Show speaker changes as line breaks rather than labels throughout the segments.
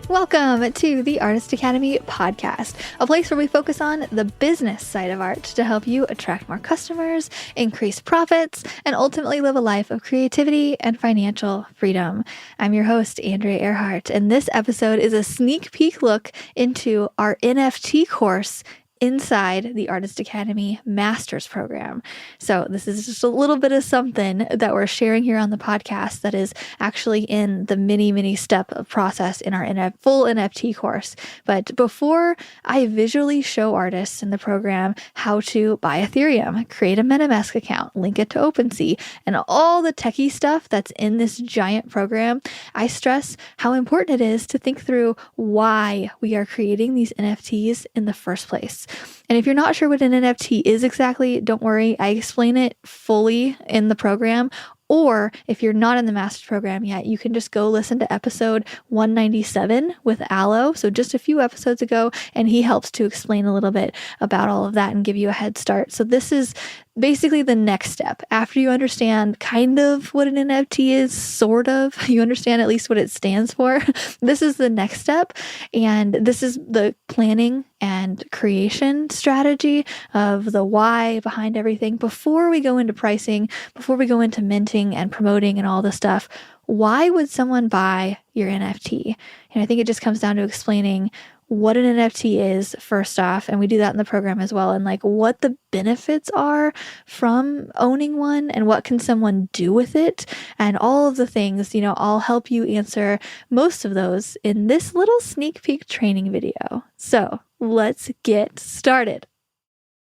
Welcome to the Artist Academy podcast, a place where we focus on the business side of art to help you attract more customers, increase profits, and ultimately live a life of creativity and financial freedom. I'm your host, Andrea Earhart, and this episode is a sneak peek look into our NFT course inside the Artist Academy Master's Program. So this is just a little bit of something that we're sharing here on the podcast that is actually in the mini step of process in our full NFT course. But before I visually show artists in the program how to buy Ethereum, create a MetaMask account, link it to OpenSea, and all the techie stuff that's in this giant program, I stress how important it is to think through why we are creating these NFTs in the first place. And if you're not sure what an NFT is exactly, don't worry, I explain it fully in the program. Or if you're not in the master's program yet, you can just go listen to episode 197 with Aloe. So just a few episodes ago, and he helps to explain a little bit about all of that and give you a head start. So this is basically the next step. After you understand kind of what an NFT is, sort of, you understand at least what it stands for. This is the next step. And this is the planning and creation strategy of the why behind everything. Before we go into pricing, before we go into minting and promoting and all the stuff, why would someone buy your NFT? And I think it just comes down to explaining what an NFT is first off, and we do that in the program as well, and like what the benefits are from owning one and what can someone do with it and all of the things. I'll help you answer most of those in this little sneak peek training video. So let's get started.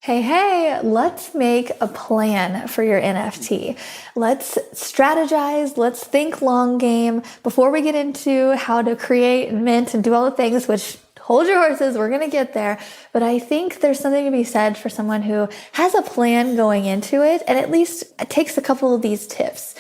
Hey, let's make a plan for your NFT. Let's strategize. Let's think long game before we get into how to create and mint and do all the things, which hold your horses, we're going to get there. But I think there's something to be said for someone who has a plan going into it and at least takes a couple of these tips.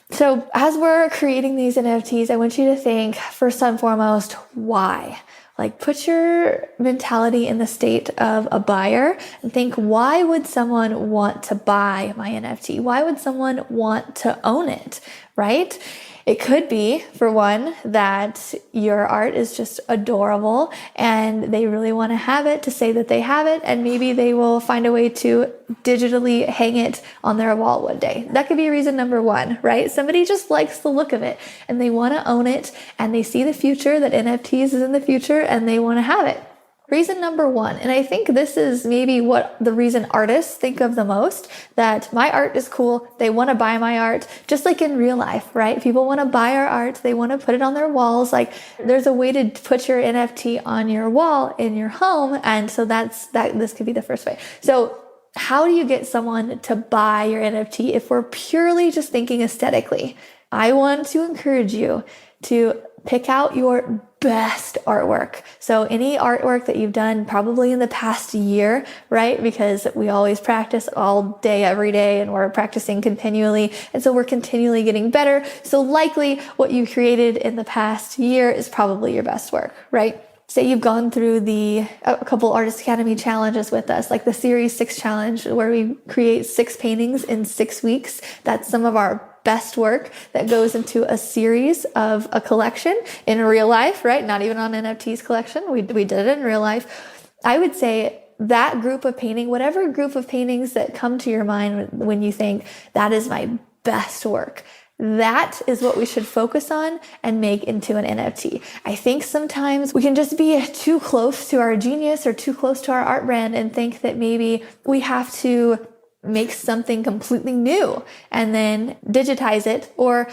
So as we're creating these NFTs, I want you to think first and foremost, why? Like put your mentality in the state of a buyer and think, why would someone want to buy my NFT? Why would someone want to own it, right? It could be, for one, that your art is just adorable and they really want to have it to say that they have it, and maybe they will find a way to digitally hang it on their wall one day. That could be reason number one, right? Somebody just likes the look of it and they want to own it and they see the future, that NFTs is in the future, and they want to have it. Reason number one, and I think this is maybe what the reason artists think of the most, that my art is cool, they want to buy my art, just like in real life, right? People want to buy our art, they want to put it on their walls. Like there's a way to put your NFT on your wall in your home, and so this could be the first way. So how do you get someone to buy your NFT if we're purely just thinking aesthetically? I want to encourage you to pick out your best artwork. So any artwork that you've done probably in the past year, right? Because we always practice all day, every day, and we're practicing continually. And so we're continually getting better. So likely what you created in the past year is probably your best work, right? Say you've gone through a couple Artist Academy challenges with us, like the Series 6 challenge, where we create 6 paintings in 6 weeks. That's some of our best work that goes into a series of a collection in real life, right? Not even on NFT's collection. We did it in real life. I would say that group of painting, whatever group of paintings that come to your mind when you think that is my best work, that is what we should focus on and make into an NFT. I think sometimes we can just be too close to our genius or too close to our art brand and think that maybe we have to make something completely new and then digitize it, or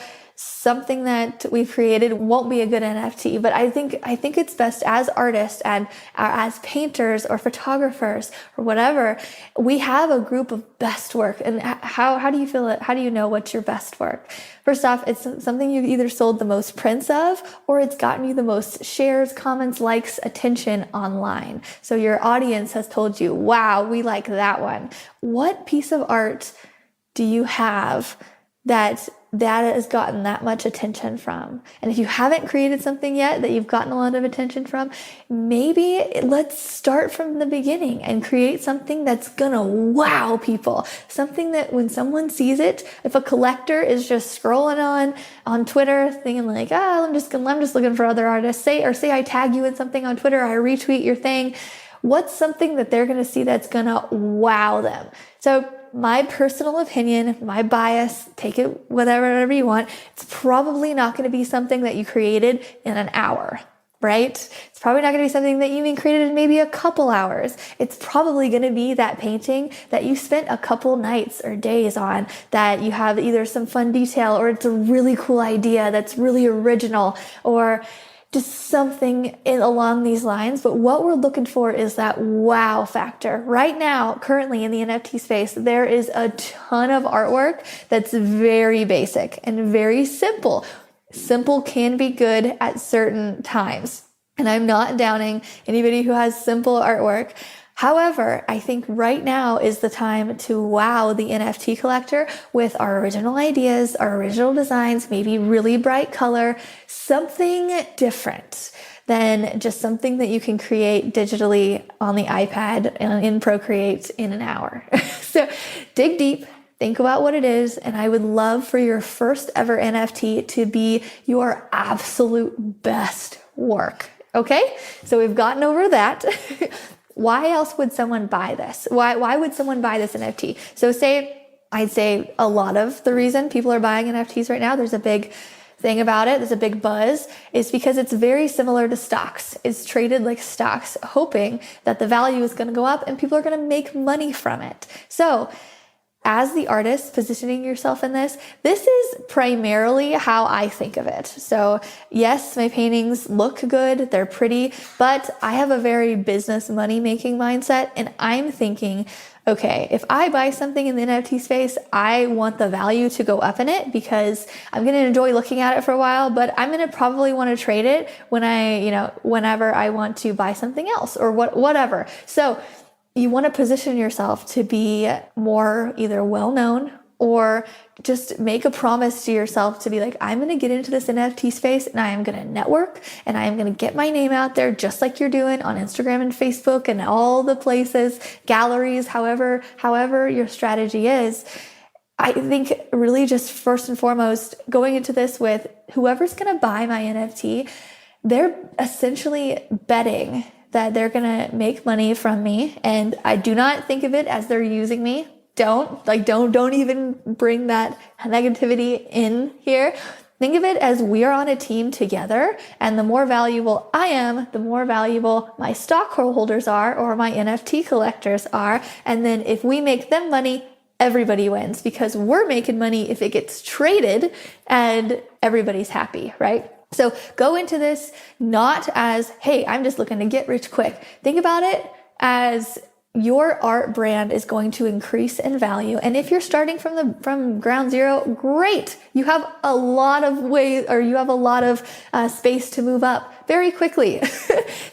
something that we've created won't be a good NFT. But I think it's best as artists and as painters or photographers or whatever, we have a group of best work. And how do you feel it? How do you know what's your best work? First off, it's something you've either sold the most prints of, or it's gotten you the most shares, comments, likes, attention online. So your audience has told you, wow, we like that one. What piece of art do you have that that has gotten that much attention from. And if you haven't created something yet that you've gotten a lot of attention from, maybe let's start from the beginning and create something that's gonna wow people. Something that when someone sees it, if a collector is just scrolling on Twitter thinking like, I'm just looking for other artists, say I tag you in something on Twitter, I retweet your thing, what's something that they're gonna see that's gonna wow them? So my personal opinion, my bias, take it whatever you want, it's probably not going to be something that you created in an hour, right? It's probably not going to be something that you even created in maybe a couple hours. It's probably going to be that painting that you spent a couple nights or days on, that you have either some fun detail or it's a really cool idea that's really original, or just something along these lines. But what we're looking for is that wow factor. Right now, currently in the NFT space, there is a ton of artwork that's very basic and very simple. Simple can be good at certain times. And I'm not downing anybody who has simple artwork. However, I think right now is the time to wow the NFT collector with our original ideas, our original designs, maybe really bright color, something different than just something that you can create digitally on the iPad and in Procreate in an hour. So dig deep. Think about what it is, and I would love for your first ever NFT to be your absolute best work. Okay? So we've gotten over that. Why else would someone buy this? Why would someone buy this NFT? So I'd say a lot of the reason people are buying NFTs right now, there's a big thing about it, there's a big buzz, is because it's very similar to stocks. It's traded like stocks, hoping that the value is going to go up and people are going to make money from it. So as the artist positioning yourself in this is primarily how I think of it. So yes, my paintings look good, they're pretty, but I have a very business money-making mindset, and I'm thinking, okay, if I buy something in the NFT space, I want the value to go up in it because I'm going to enjoy looking at it for a while, but I'm going to probably want to trade it whenever I want to buy something else or whatever. So you want to position yourself to be more either well-known or just make a promise to yourself to be like, I'm going to get into this NFT space and I am going to network and I am going to get my name out there just like you're doing on Instagram and Facebook and all the places, galleries, however your strategy is. I think really just first and foremost, going into this with whoever's going to buy my NFT, they're essentially betting that they're going to make money from me. And I do not think of it as they're using me. Don't even bring that negativity in here. Think of it as we are on a team together, and the more valuable I am, the more valuable my stockholders are or my NFT collectors are. And then if we make them money, everybody wins because we're making money if it gets traded and everybody's happy, right? So go into this not as, hey, I'm just looking to get rich quick. Think about it as your art brand is going to increase in value. And if you're starting from ground zero, great. You have a lot of ways, or you have a lot of space to move up very quickly.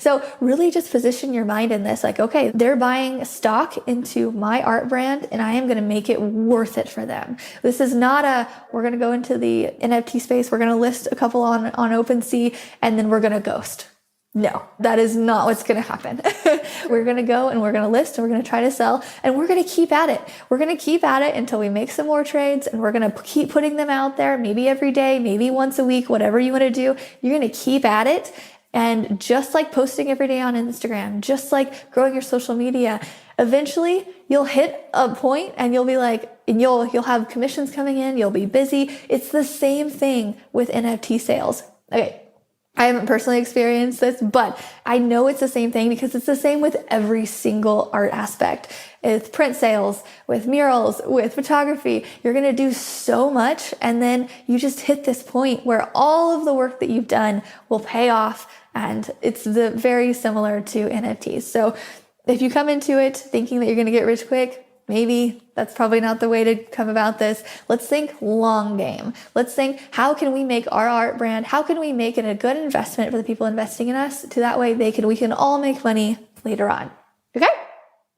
So really just position your mind in this, like, okay, they're buying stock into my art brand and I am going to make it worth it for them. This is not we're going to go into the NFT space, we're going to list a couple on OpenSea and then we're going to ghost. No, that is not what's going to happen. We're going to go and we're going to list and we're going to try to sell and we're going to keep at it. We're going to keep at it until we make some more trades, and we're going to keep putting them out there, maybe every day, maybe once a week, whatever you want to do. You're going to keep at it. And just like posting every day on Instagram, just like growing your social media, eventually you'll hit a point and you'll be like, and you'll have commissions coming in, you'll be busy. It's the same thing with NFT sales. Okay. I haven't personally experienced this, but I know it's the same thing because it's the same with every single art aspect. With print sales, with murals, with photography, you're going to do so much. And then you just hit this point where all of the work that you've done will pay off. And it's very similar to NFTs. So if you come into it thinking that you're going to get rich quick, maybe that's probably not the way to come about this. Let's think long game. Let's think, how can we make our art brand? How can we make it a good investment for the people investing in us? To that way we can all make money later on. Okay?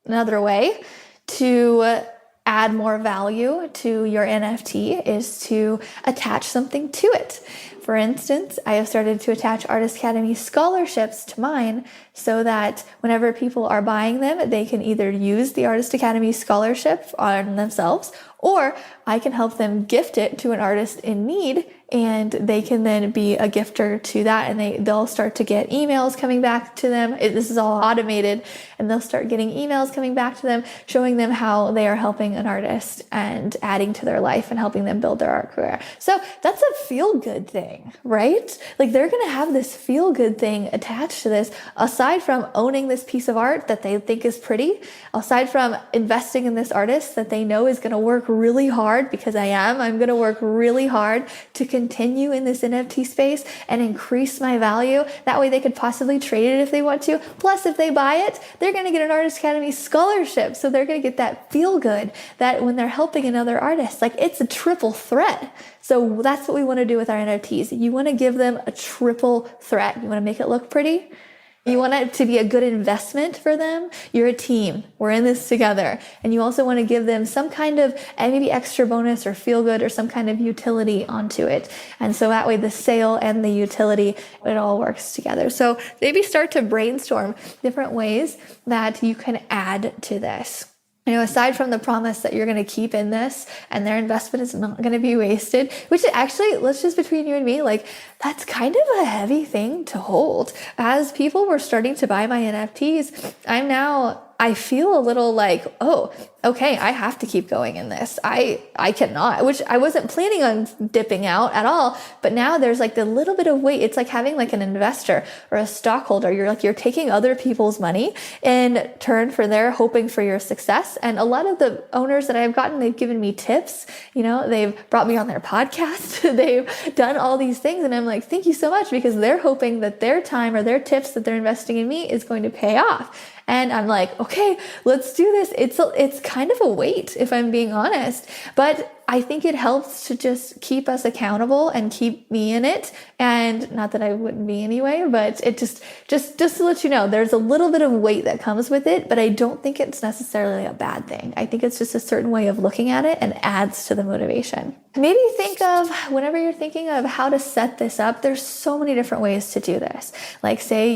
Another way to add more value to your NFT is to attach something to it. For instance, I have started to attach Artist Academy scholarships to mine so that whenever people are buying them, they can either use the Artist Academy scholarship on themselves, or I can help them gift it to an artist in need, and they can then be a gifter to that, and they'll start to get emails coming back to them. This is all automated, and they'll start getting emails coming back to them, showing them how they are helping an artist and adding to their life and helping them build their art career. So that's a feel-good thing, right? Like, they're going to have this feel-good thing attached to this, aside from owning this piece of art that they think is pretty, aside from investing in this artist that they know is going to work really hard, because I'm going to work really hard to continue in this NFT space and increase my value. That way they could possibly trade it if they want to. Plus, if they buy it, they're going to get an Artist Academy scholarship. So they're going to get that feel good that when they're helping another artist, like, it's a triple threat. So that's what we want to do with our NFTs. You want to give them a triple threat. You want to make it look pretty. You want it to be a good investment for them. You're a team. We're in this together. And you also want to give them some kind of maybe extra bonus or feel good or some kind of utility onto it. And so that way the sale and the utility, it all works together. So maybe start to brainstorm different ways that you can add to this. Aside from the promise that you're going to keep in this and their investment is not going to be wasted, which actually, let's just between you and me, like, that's kind of a heavy thing to hold. As people were starting to buy my NFTs, I feel a little like, oh, okay, I have to keep going in this. I cannot, which I wasn't planning on dipping out at all. But now there's like the little bit of weight. It's like having like an investor or a stockholder. You're taking other people's money in turn for their hoping for your success. And a lot of the owners that I've gotten, they've given me tips. They've brought me on their podcast. They've done all these things. And I'm like, thank you so much, because they're hoping that their time or their tips that they're investing in me is going to pay off. And I'm like, okay, let's do this. It's kind of a weight, if I'm being honest, but I think it helps to just keep us accountable and keep me in it. And not that I wouldn't be anyway, but it just to let you know, there's a little bit of weight that comes with it, but I don't think it's necessarily a bad thing. I think it's just a certain way of looking at it and adds to the motivation. Maybe think of, whenever you're thinking of how to set this up, there's so many different ways to do this. Like, say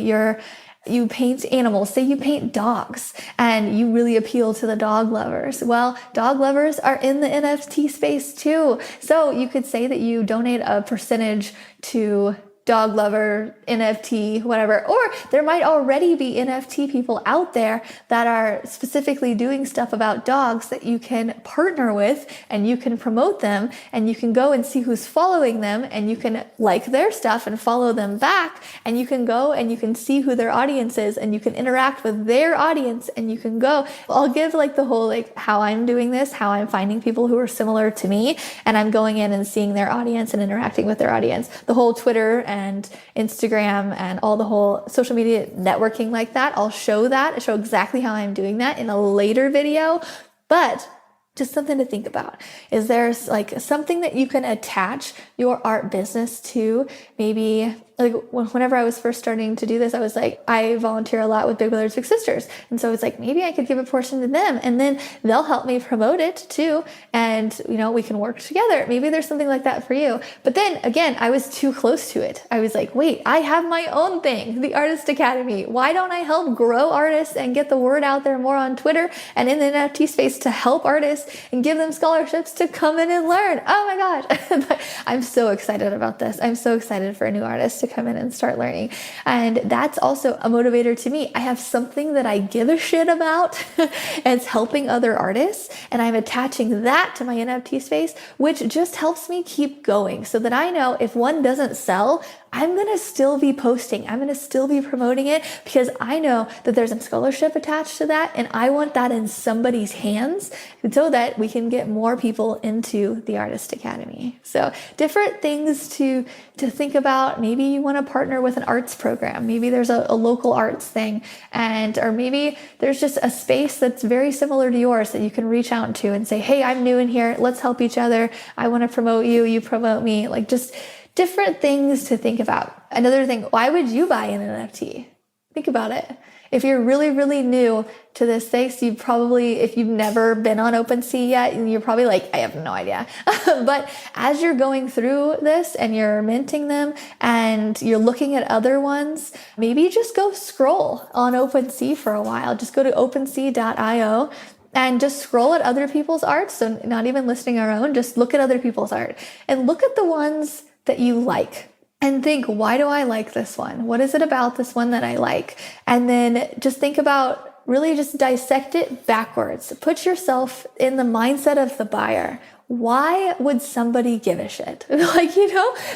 you paint animals, say you paint dogs, and you really appeal to the dog lovers. Well, dog lovers are in the NFT space too. So you could say that you donate a percentage to dog lover, NFT, whatever. Or there might already be NFT people out there that are specifically doing stuff about dogs that you can partner with, and you can promote them, and you can go and see who's following them, and you can like their stuff and follow them back, and you can go and you can see who their audience is, and you can interact with their audience, and you can go. I'll give like the whole, like, how I'm doing this, how I'm finding people who are similar to me, and I'm going in and seeing their audience and interacting with their audience. The whole Twitter and Instagram and all the whole social media networking like that, I'll show exactly how I'm doing that in a later video. But just something to think about. Is there's like something that you can attach your art business to? Maybe like whenever I was first starting to do this, I was like, I volunteer a lot with Big Brothers Big Sisters. And so it's like, maybe I could give a portion to them, and then they'll help me promote it too. And, we can work together. Maybe there's something like that for you. But then again, I was too close to it. I was like, wait, I have my own thing, the Artist Academy. Why don't I help grow artists and get the word out there more on Twitter and in the NFT space to help artists and give them scholarships to come in and learn? Oh my God. I'm so excited about this. I'm so excited for a new artist to come in and start learning. And that's also a motivator to me. I have something that I give a shit about and it's helping other artists. And I'm attaching that to my NFT space, which just helps me keep going so that I know if one doesn't sell, I'm going to still be posting. I'm going to still be promoting it because I know that there's a scholarship attached to that. And I want that in somebody's hands so that we can get more people into the Artist Academy. So different things to think about. Maybe you want to partner with an arts program. Maybe there's a local arts thing, or maybe there's just a space that's very similar to yours that you can reach out to and say, hey, I'm new in here. Let's help each other. I want to promote you. You promote me. Like, just different things to think about. Another thing, why would you buy an NFT? Think about it. If you're really, really new to this space, you probably, if you've never been on OpenSea yet, you're probably like, I have no idea. But as you're going through this and you're minting them and you're looking at other ones, maybe just go scroll on OpenSea for a while. Just go to OpenSea.io and just scroll at other people's art. So not even listing our own, just look at other people's art and look at the ones that you like. And think, why do I like this one? What is it about this one that I like? And then just think about, really just dissect it backwards. Put yourself in the mindset of the buyer. Why would somebody give a shit?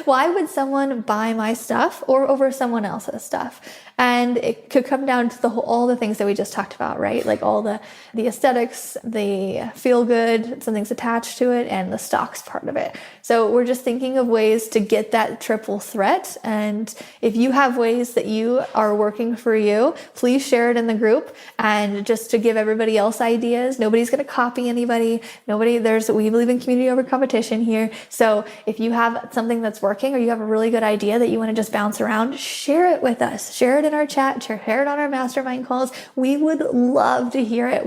Why would someone buy my stuff or over someone else's stuff? And it could come down to all the things that we just talked about, right? Like all the aesthetics, the feel good, something's attached to it, and the stocks part of it. So we're just thinking of ways to get that triple threat. And if you have ways that you are working for you, please share it in the group. And just to give everybody else ideas, nobody's going to copy anybody. We believe in community over competition here. So if you have something that's working or you have a really good idea that you want to just bounce around, share it with us. Share it in our chat, share it on our mastermind calls. We would love to hear it.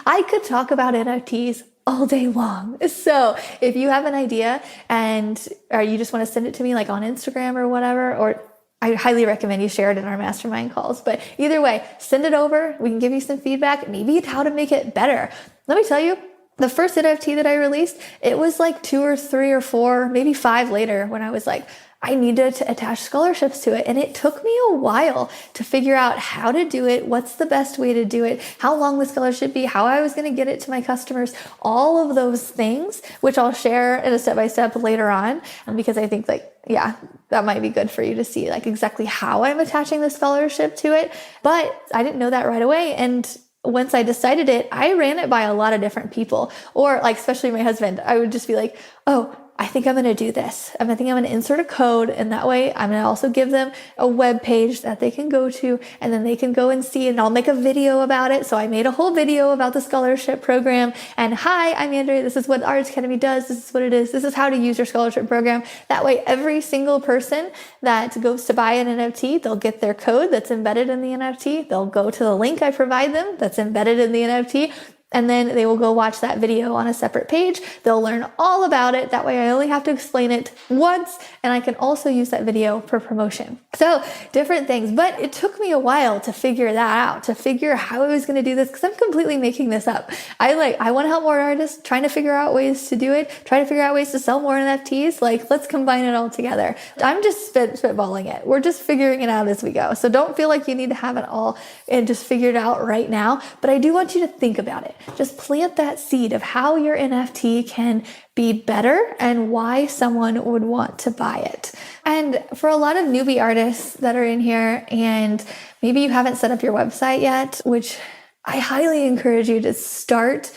I could talk about NFTs all day long. So if you have an idea or you just want to send it to me like on Instagram or whatever, or I highly recommend you share it in our mastermind calls. But either way, send it over. We can give you some feedback, maybe how to make it better. Let me tell you, the first NFT that I released, it was like 2 or 3 or 4, maybe 5 later when I was like, I needed to attach scholarships to it. And it took me a while to figure out how to do it, what's the best way to do it, how long the scholarship be, how I was going to get it to my customers, all of those things, which I'll share in a step-by-step later on, because I think that might be good for you to see like exactly how I'm attaching the scholarship to it. But I didn't know that right away. And once I decided it, I ran it by a lot of different people, or like, especially my husband. I would just be like, oh, I think I'm going to do this. I think I'm going to insert a code, and that way I'm going to also give them a web page that they can go to, and then they can go and see, and I'll make a video about it. So I made a whole video about the scholarship program, and hi, I'm Andrea. This is what Artist Academy does. This is what it is. This is how to use your scholarship program. That way, every single person that goes to buy an NFT, they'll get their code that's embedded in the NFT. They'll go to the link I provide them that's embedded in the NFT. And then they will go watch that video on a separate page. They'll learn all about it. That way I only have to explain it once, and I can also use that video for promotion. So different things, but it took me a while to figure that out, to figure how I was going to do this, because I'm completely making this up. I want to help more artists, trying to figure out ways to do it, trying to figure out ways to sell more NFTs. Let's combine it all together. I'm just spitballing it. We're just figuring it out as we go. So don't feel like you need to have it all and just figure it out right now. But I do want you to think about it. Just plant that seed of how your NFT can be better and why someone would want to buy it. And for a lot of newbie artists that are in here, and maybe you haven't set up your website yet, which I highly encourage you to start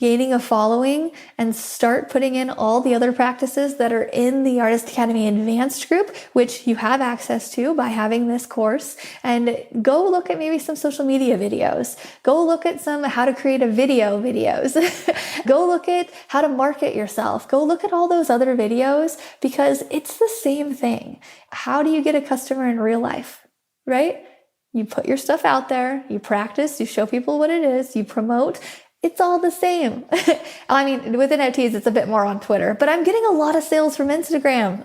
gaining a following and start putting in all the other practices that are in the Artist Academy Advanced group, which you have access to by having this course. And go look at maybe some social media videos. Go look at some how to create a videos. Go look at how to market yourself. Go look at all those other videos, because it's the same thing. How do you get a customer in real life, right? You put your stuff out there, you practice, you show people what it is, you promote. It's all the same. I mean, with NFTs, it's a bit more on Twitter, but I'm getting a lot of sales from Instagram.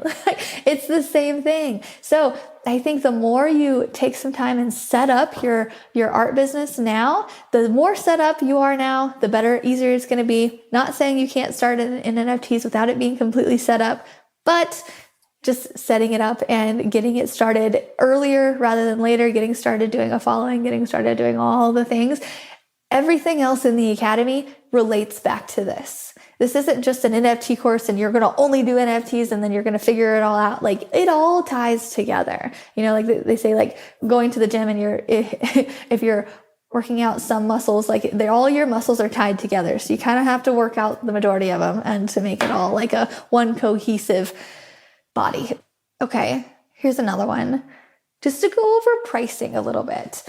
It's the same thing. So I think the more you take some time and set up your art business now, the more set up you are now, the better, easier it's going to be. Not saying you can't start in NFTs without it being completely set up, but just setting it up and getting it started earlier rather than later, getting started doing a following, getting started doing all the things. Everything else in the academy relates back to this. This isn't just an NFT course and you're going to only do NFTs and then you're going to figure it all out. Like, it all ties together. Like they say, like going to the gym and if you're working out some muscles, like all your muscles are tied together. So you kind of have to work out the majority of them and to make it all like a one cohesive body. Okay, here's another one. Just to go over pricing a little bit.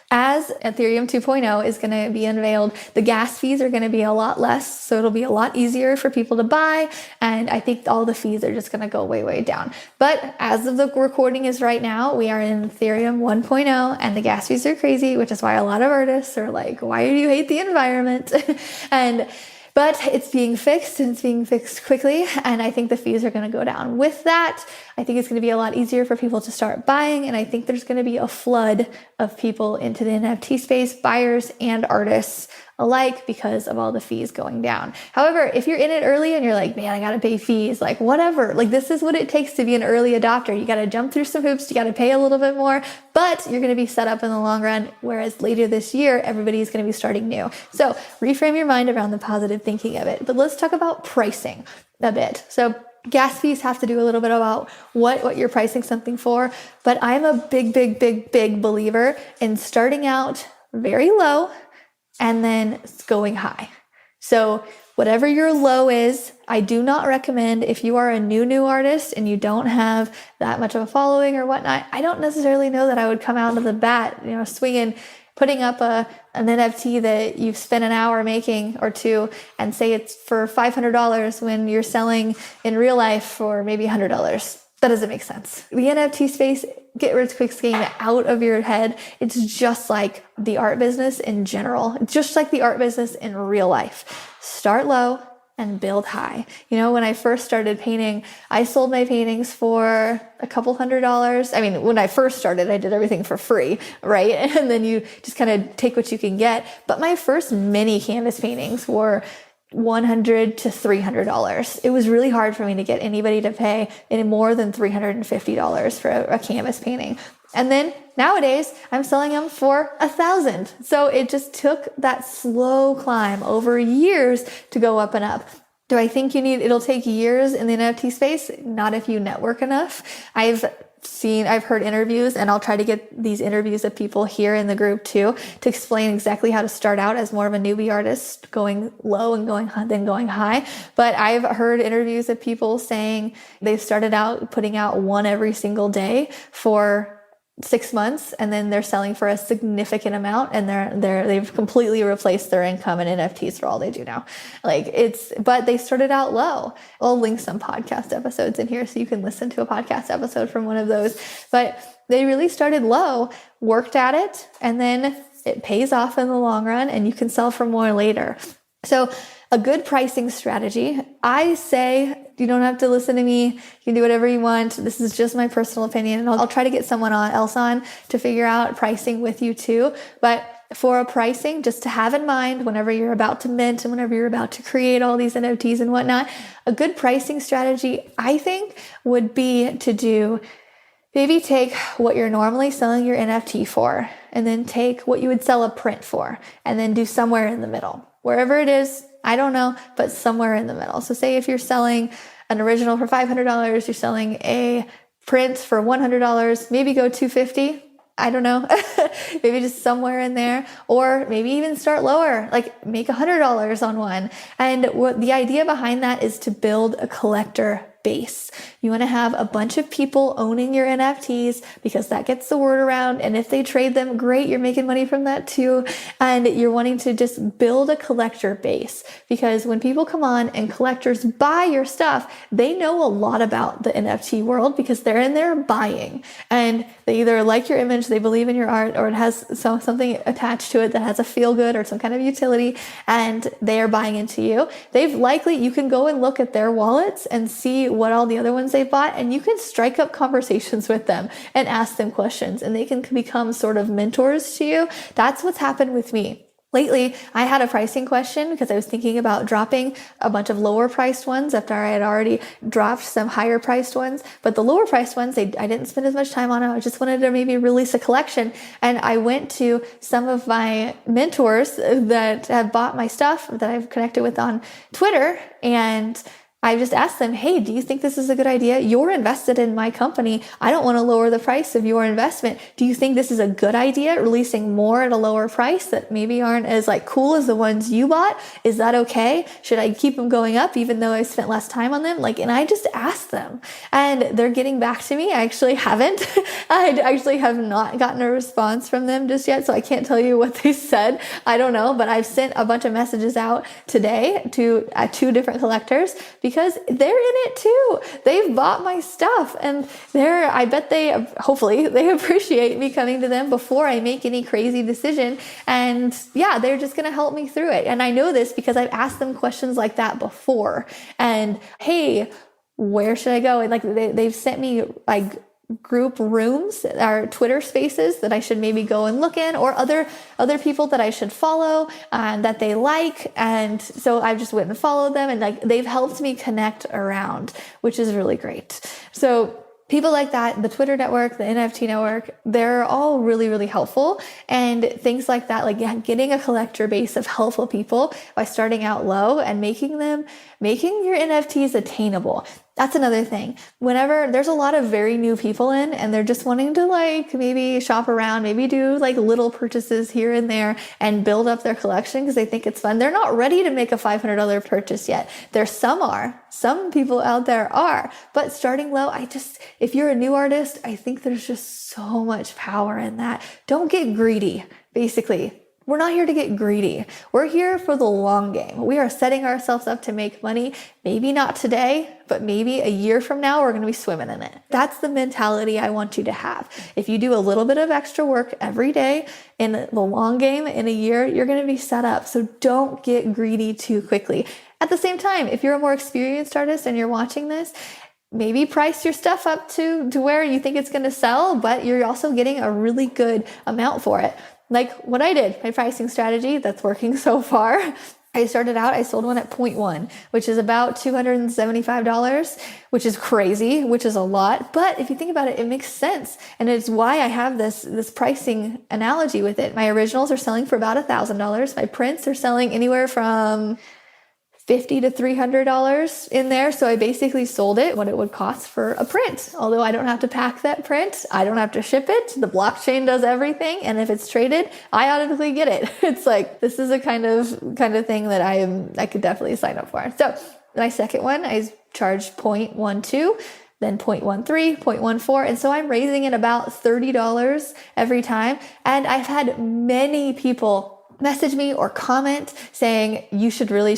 As Ethereum 2.0 is going to be unveiled, the gas fees are going to be a lot less. So it'll be a lot easier for people to buy. And I think all the fees are just going to go way, way down. But as of the recording is right now, we are in Ethereum 1.0 and the gas fees are crazy, which is why a lot of artists are like, why do you hate the environment? But it's being fixed and it's being fixed quickly. And I think the fees are going to go down. With that, I think it's going to be a lot easier for people to start buying. And I think there's going to be a flood of people into the NFT space, buyers and artists alike, because of all the fees going down. However, if you're in it early and you're like, man, I got to pay fees, like whatever, like this is what it takes to be an early adopter. You got to jump through some hoops. You got to pay a little bit more, but you're going to be set up in the long run. Whereas later this year, everybody's going to be starting new. So reframe your mind around the positive thinking of it. But let's talk about pricing a bit. So gas fees have to do a little bit about what you're pricing something for. But I'm a big believer in starting out very low and then going high. So whatever your low is, I do not recommend, if you are a new artist and you don't have that much of a following or whatnot, I don't necessarily know that I would come out of the bat, swinging, putting up an NFT that you've spent an hour making or two and say it's for $500 when you're selling in real life for maybe $100. That doesn't make sense. The NFT space, get rich quick scheme out of your head. It's just like the art business in general. It's just like the art business in real life. Start low and build high. When I first started painting, I sold my paintings for a couple $100s. I mean, when I first started, I did everything for free, right? And then you just kind of take what you can get. But my first mini canvas paintings were $100 to $300. It was really hard for me to get anybody to pay any more than $350 for a canvas painting. And then nowadays I'm selling them for $1,000. So it just took that slow climb over years to go up and up. Do I think it'll take years in the NFT space? Not if you network enough. I've heard interviews, and I'll try to get these interviews of people here in the group too, to explain exactly how to start out as more of a newbie artist, going low and then going high. But I've heard interviews of people saying they've started out putting out one every single day for 6 months, and then they're selling for a significant amount, and they've completely replaced their income in NFTs for all they do now. But they started out low. I'll link some podcast episodes in here so you can listen to a podcast episode from one of those. But they really started low, worked at it, and then it pays off in the long run, and you can sell for more later. So a good pricing strategy, I say, you don't have to listen to me. You can do whatever you want. This is just my personal opinion. And I'll try to get someone else on to figure out pricing with you too. But for a pricing, just to have in mind whenever you're about to mint and whenever you're about to create all these NFTs and whatnot, a good pricing strategy, I think, would be to maybe take what you're normally selling your NFT for, and then take what you would sell a print for, and then do somewhere in the middle. Wherever it is, I don't know, but somewhere in the middle. So say if you're selling an original for $500, you're selling a print for $100, maybe go $250. I don't know, maybe just somewhere in there, or maybe even start lower, like make $100 on one. And what the idea behind that is to build a collector base. You want to have a bunch of people owning your NFTs because that gets the word around. And if they trade them, great, you're making money from that too. And you're wanting to just build a collector base, because when people come on and collectors buy your stuff, they know a lot about the NFT world because they're in there buying, and they either like your image, they believe in your art, or it has something attached to it that has a feel good or some kind of utility, and they are buying into you. You can go and look at their wallets and see what all the other ones they bought, and you can strike up conversations with them and ask them questions, and they can become sort of mentors to you. That's what's happened with me. Lately, I had a pricing question because I was thinking about dropping a bunch of lower priced ones after I had already dropped some higher priced ones. But the lower priced ones, I didn't spend as much time on it. I just wanted to maybe release a collection. And I went to some of my mentors that have bought my stuff that I've connected with on Twitter, and I just asked them, hey, do you think this is a good idea? You're invested in my company. I don't want to lower the price of your investment. Do you think this is a good idea, releasing more at a lower price that maybe aren't as like cool as the ones you bought? Is that okay? Should I keep them going up even though I spent less time on them? And I just asked them, and they're getting back to me. I actually haven't. I actually have not gotten a response from them just yet, so I can't tell you what they said. I don't know, but I've sent a bunch of messages out today to 2 different collectors because they're in it too. They've bought my stuff, and I bet hopefully they appreciate me coming to them before I make any crazy decision. And yeah, they're just going to help me through it. And I know this because I've asked them questions like that before. And hey, where should I go? And they've sent me group rooms or Twitter spaces that I should maybe go and look in, or other people that I should follow that they like. And so I've just went and followed them, and they've helped me connect around, which is really great. So people like that, the Twitter network, the NFT network, they're all really, really helpful. And things like that, getting a collector base of helpful people by starting out low and making your NFTs attainable. That's another thing. Whenever there's a lot of very new people in and they're just wanting to maybe shop around, maybe do little purchases here and there and build up their collection because they think it's fun. They're not ready to make a $500 purchase yet. Some people out there are, but starting low, if you're a new artist, I think there's just so much power in that. Don't get greedy, basically. We're not here to get greedy. We're here for the long game. We are setting ourselves up to make money. Maybe not today, but maybe a year from now, we're going to be swimming in it. That's the mentality I want you to have. If you do a little bit of extra work every day in the long game, in a year, you're going to be set up. So don't get greedy too quickly. At the same time, if you're a more experienced artist and you're watching this, maybe price your stuff up to where you think it's going to sell, but you're also getting a really good amount for it. Like what I did, my pricing strategy that's working so far. I sold one at 0.1, which is about $275, which is crazy, which is a lot. But if you think about it, it makes sense. And it's why I have this pricing analogy with it. My originals are selling for about $1,000. My prints are selling anywhere from $50 to $300 in there. So I basically sold it what it would cost for a print. Although I don't have to pack that print. I don't have to ship it. The blockchain does everything. And if it's traded, I automatically get it. It's this is a kind of thing that I could definitely sign up for. So my second one, I charged 0.12, then 0.13, 0.14. And so I'm raising it about $30 every time. And I've had many people message me or comment saying you should really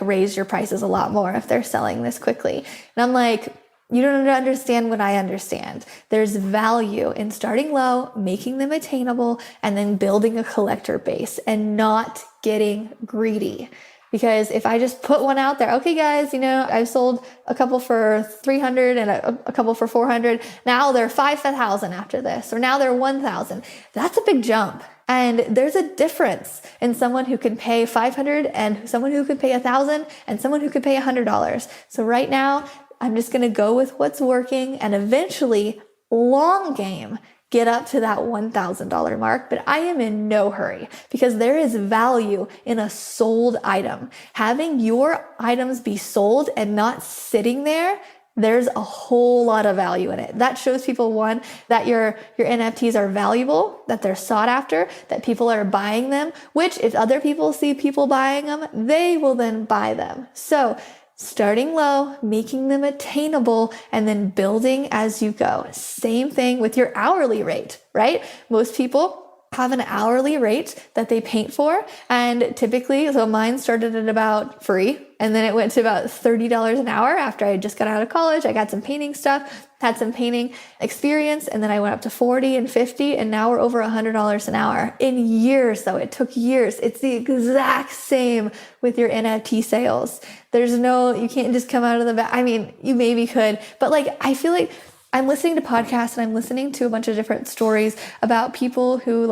raise your prices a lot more if they're selling this quickly. And I'm like, you don't understand what I understand. There's value in starting low, making them attainable, and then building a collector base and not getting greedy. Because if I just put one out there, okay guys, I've sold a couple for 300 and a couple for 400. Now they're 5,000 after this, or now they're 1,000. That's a big jump. And there's a difference in someone who can pay 500 and someone who could pay 1,000 and someone who could pay $100. So right now, I'm just going to go with what's working and eventually, long game, get up to that $1,000 mark. But I am in no hurry because there is value in a sold item. Having your items be sold and not sitting there, there's a whole lot of value in it. That shows people, one, that your NFTs are valuable, that they're sought after, that people are buying them, which if other people see people buying them, they will then buy them. So starting low, making them attainable, and then building as you go. Same thing with your hourly rate, right? Most people have an hourly rate that they paint for. And typically, so mine started at about free, and then it went to about $30 an hour after I just got out of college. I got some painting stuff, had some painting experience, and then I went up to 40 and 50, and now we're over $100 an hour. In years, though, it took years. It's the exact same with your NFT sales. You can't just come out of the back. I mean, you maybe could, but I feel like I'm listening to podcasts and I'm listening to a bunch of different stories about people who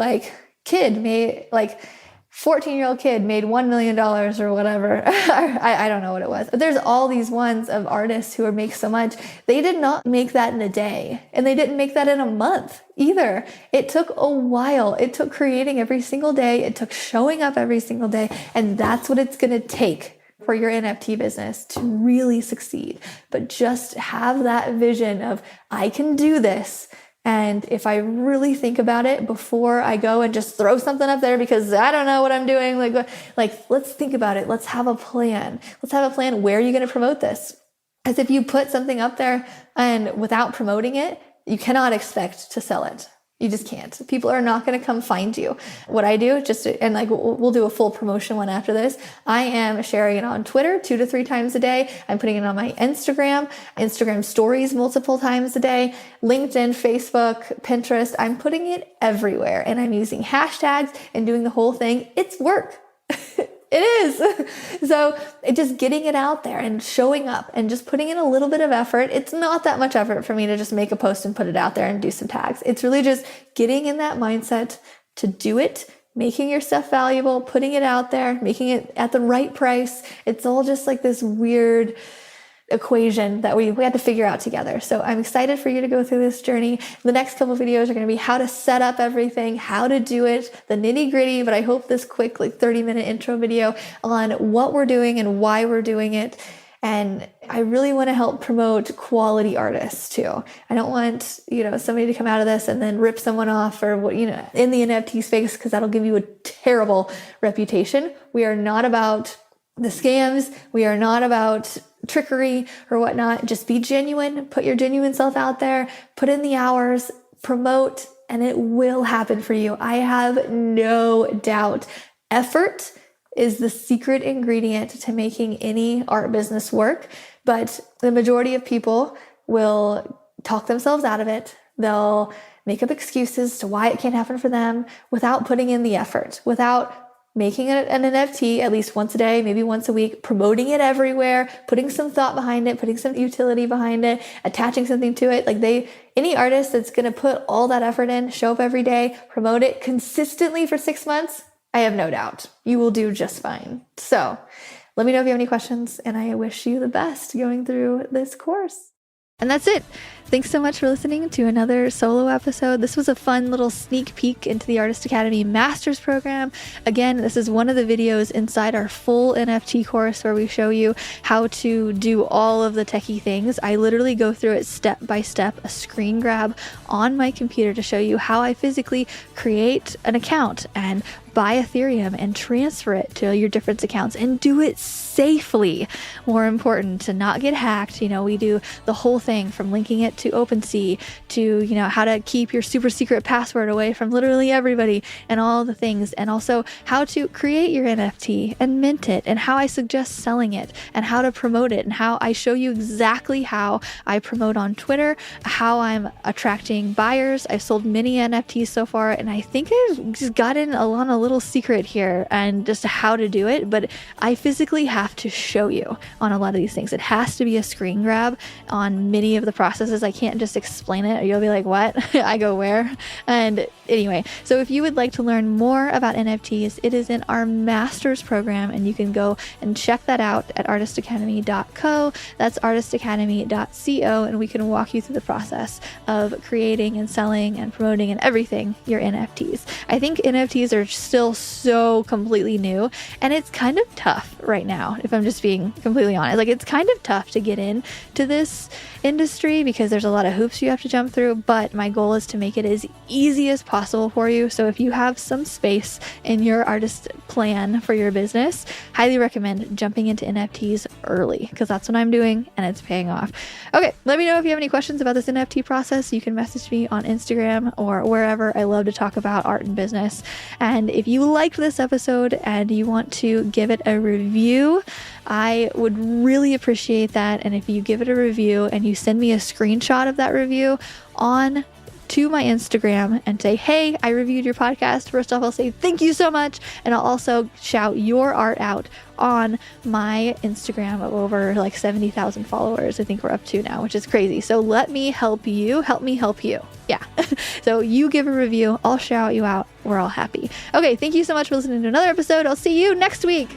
14-year-old kid made $1 million or whatever. I don't know what it was. But there's all these ones of artists who make so much. They did not make that in a day, and they didn't make that in a month either. It took a while. It took creating every single day. It took showing up every single day. And that's what it's going to take for your NFT business to really succeed. But just have that vision of, I can do this. And if I really think about it before I go and just throw something up there because I don't know what I'm doing, like let's think about it. Let's have a plan. Let's have a plan. Where are you going to promote this? As if you put something up there and without promoting it, you cannot expect to sell it. You just can't. People are not going to come find you. What I do, we'll do a full promotion one after this. I am sharing it on Twitter 2 to 3 times a day. I'm putting it on my Instagram stories multiple times a day, LinkedIn, Facebook, Pinterest. I'm putting it everywhere and I'm using hashtags and doing the whole thing. It's work. It is. So just getting it out there and showing up and just putting in a little bit of effort. It's not that much effort for me to just make a post and put it out there and do some tags. It's really just getting in that mindset to do it, making your stuff valuable, putting it out there, making it at the right price. It's all just like this weird equation that we had to figure out together. So I'm excited for you to go through this journey. The next couple of videos are going to be how to set up everything, how to do it, the nitty gritty, but I hope this quick 30-minute intro video on what we're doing and why we're doing it. And I really want to help promote quality artists too. I don't want, somebody to come out of this and then rip someone off or in the NFT space, because that'll give you a terrible reputation. We are not about the scams. We are not about trickery or whatnot. Just be genuine, put your genuine self out there, put in the hours, promote, and it will happen for you. I have no doubt. Effort is the secret ingredient to making any art business work, but the majority of people will talk themselves out of it. They'll make up excuses to why it can't happen for them without putting in the effort, without making it an NFT at least once a day, maybe once a week, promoting it everywhere, putting some thought behind it, putting some utility behind it, attaching something to it. Any artist that's going to put all that effort in, show up every day, promote it consistently for 6 months, I have no doubt you will do just fine. So let me know if you have any questions, and I wish you the best going through this course. And that's it. Thanks so much for listening to another solo episode. This was a fun little sneak peek into the Artist Academy Master's Program. Again, this is one of the videos inside our full NFT course where we show you how to do all of the techie things. I literally go through it step by step, a screen grab on my computer to show you how I physically create an account and buy Ethereum and transfer it to your different accounts and do it safely. More important, to not get hacked. We do the whole thing from linking it to OpenSea to, how to keep your super secret password away from literally everybody and all the things. And also how to create your NFT and mint it and how I suggest selling it and how to promote it and how I show you exactly how I promote on Twitter, how I'm attracting buyers. I've sold many NFTs so far, and I think I've just gotten a little secret here and just how to do it, but I physically have to show you on a lot of these things. It has to be a screen grab on many of the processes. I can't just explain it or you'll be like, what? I go where? And anyway, so if you would like to learn more about NFTs, it is in our master's program, and you can go and check that out at artistacademy.co. That's artistacademy.co, and we can walk you through the process of creating and selling and promoting and everything your NFTs. I think NFTs are still so completely new, and it's kind of tough right now, if I'm just being completely honest. It's kind of tough to get into this industry because there's a lot of hoops you have to jump through, but my goal is to make it as easy as possible for you. So if you have some space in your artist plan for your business, highly recommend jumping into NFTs early, because that's what I'm doing and it's paying off. Okay, let me know if you have any questions about this NFT process. You can message me on Instagram or wherever. I love to talk about art and business. And if you liked this episode and you want to give it a review, I would really appreciate that. And if you give it a review and you send me a screenshot of that review on to my Instagram and say, hey, I reviewed your podcast. First off, I'll say thank you so much. And I'll also shout your art out on my Instagram of over 70,000 followers. I think we're up to now, which is crazy. So let me help you. Help me help you. Yeah. So you give a review. I'll shout you out. We're all happy. Okay. Thank you so much for listening to another episode. I'll see you next week.